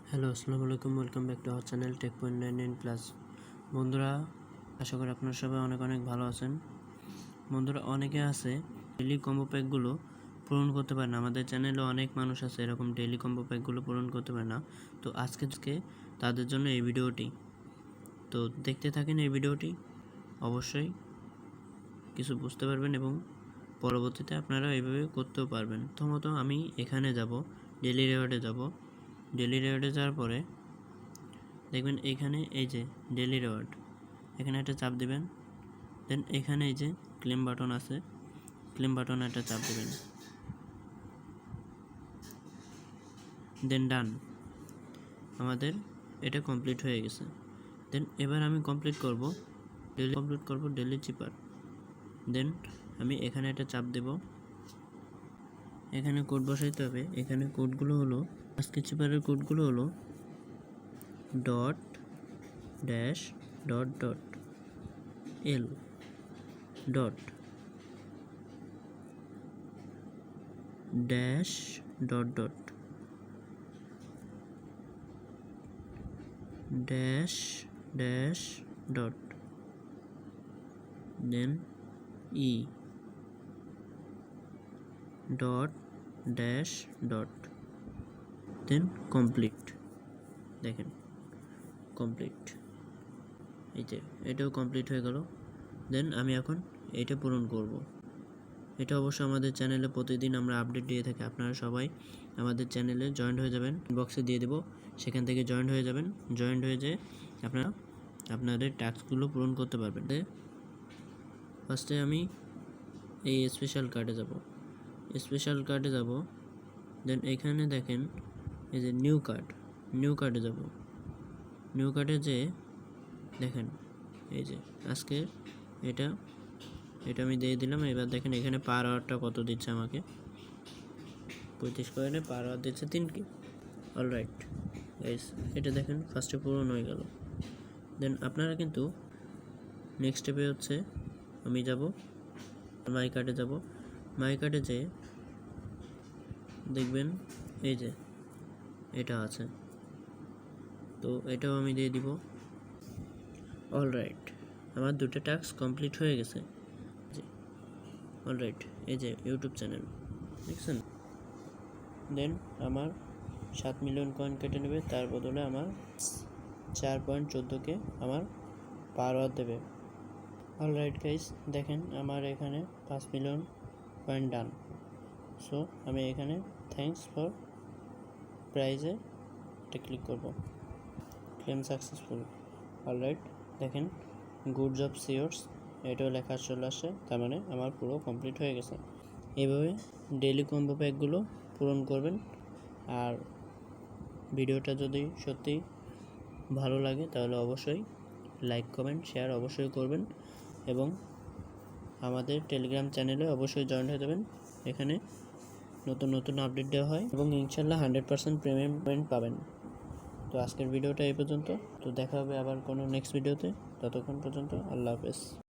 Hello, আসসালামু আলাইকুম। Welcome back to our channel tech plus. বন্ধুরা, আশা করি আপনারা সবাই অনেক ভালো আছেন। বন্ধুরা, অনেকে আছে ডেইলি কম্বো প্যাকগুলো পূরণ করতে পারে না। আমাদের চ্যানেলে অনেক মানুষ আছে এরকম ডেইলি কম্বো প্যাকগুলো পূরণ করতে পারে না। তো আজকে তাদের জন্য এই ভিডিওটি। তো দেখতে থাকেন এই ভিডিওটি, অবশ্যই কিছু বুঝতে পারবেন এবং পরবর্তীতে আপনারা এইভাবে করতেও পারবেন। প্রথমত আমি এখানে যাব, ডেইলি রিওয়ার্ডে যাব। ডেইলি রিওয়ার্ডে যাওয়ার পরে দেখবেন এখানে এই যে ডেইলি রিওয়ার্ড, এখানে একটা চাপ দিবেন। দেন এখানে এই যে ক্লেম বাটন আছে, ক্লেম বাটনে একটা চাপ দিবেন। দেন ডান, আমাদের এটা কমপ্লিট হয়ে গেছে। দেন এবার আমি কমপ্লিট করব ডেইলি চিপার। দেন আমি এখানে একটা চাপ দেব, এখানে কোড বসাইতে হবে। এখানে কোডগুলো হলো, আজকে চিপারের কোডগুলো হলো dot dash dot dot L dot dash dot dot dash dash dot then E dot dash dot then complete. দেখেন কমপ্লিট, এই যে এটাও কমপ্লিট হয়ে গেল। দেন আমি এখন এটা পূরণ করব। এটা অবশ্য আমাদের চ্যানেলে প্রতিদিন আমরা আপডেট দিয়ে থাকি। আপনারা সবাই আমাদের চ্যানেলে জয়েন্ট হয়ে যাবেন, বক্সে দিয়ে দেব, সেখান থেকে জয়েন্ট হয়ে যাবেন। জয়েন্ট হয়ে যেয়ে আপনারা আপনাদের টাস্কগুলো পূরণ করতে পারবেন। ফার্স্টে আমি এই স্পেশাল কার্ডে যাব। দেন এখানে দেখেন এই যে নিউ কার্ডে যাব। নিউ কার্ডে যে দেখেন এই যে আজকে এটা আমি দিয়ে দিলাম। এবার দেখেন এখানে পার আওয়ারটা কত দিচ্ছে আমাকে, 35 কয়েনে পার আওয়ার দিচ্ছে 3 অলরাইট গাইস, এটা দেখেন ফার্স্টে পূরণ হয়ে গেল। দেন আপনারা কিন্তু নেক্সট স্টেপে হচ্ছে আমি যাব মাই কার্ডে যাব। মাই কার্ডে যে দেখবেন এই যে এটা আছে, তো এটাও আমি দিয়ে দিব। অলরাইট, আমার দুটো টাস্ক কমপ্লিট হয়ে গেছে। অলরাইট, এই যে ইউটিউব চ্যানেল দেখছেন। দেন আমার 7 মিলিয়ন কয়েন কেটে নেবে, তার বদলে আমার 4.14K আমার পার আওয়ার দেবে। অলরাইট গাইস, দেখেন আমার এখানে 5 মিলিয়ন কয়েন ডান। সো আমি এখানে থ্যাঙ্কস ফর প্রাইজে এটা ক্লিক করব, ক্লেম সাকসেসফুল। অলরাইট, দেখেন গুড জব সিওর্স এটাও লেখা চলে আসে, তার মানে আমার পুরো কমপ্লিট হয়ে গেছে। এইভাবে ডেইলি কম্বো প্যাকগুলো পূরণ করবেন। আর ভিডিওটা যদি সত্যি ভালো লাগে তাহলে অবশ্যই লাইক কমেন্ট শেয়ার অবশ্যই করবেন এবং আমাদের টেলিগ্রাম চ্যানেলে অবশ্যই জয়েন হয়ে যাবেন। এখানে নতুন আপডেট দেওয়া হয় এবং ইনশাল্লাহ 100% পেমেন্ট পাবেন। তো আজকের ভিডিওটা এই পর্যন্ত। তো দেখা হবে আবার কোনো নেক্সট ভিডিওতে। ততক্ষণ পর্যন্ত আল্লাহ হাফেজ।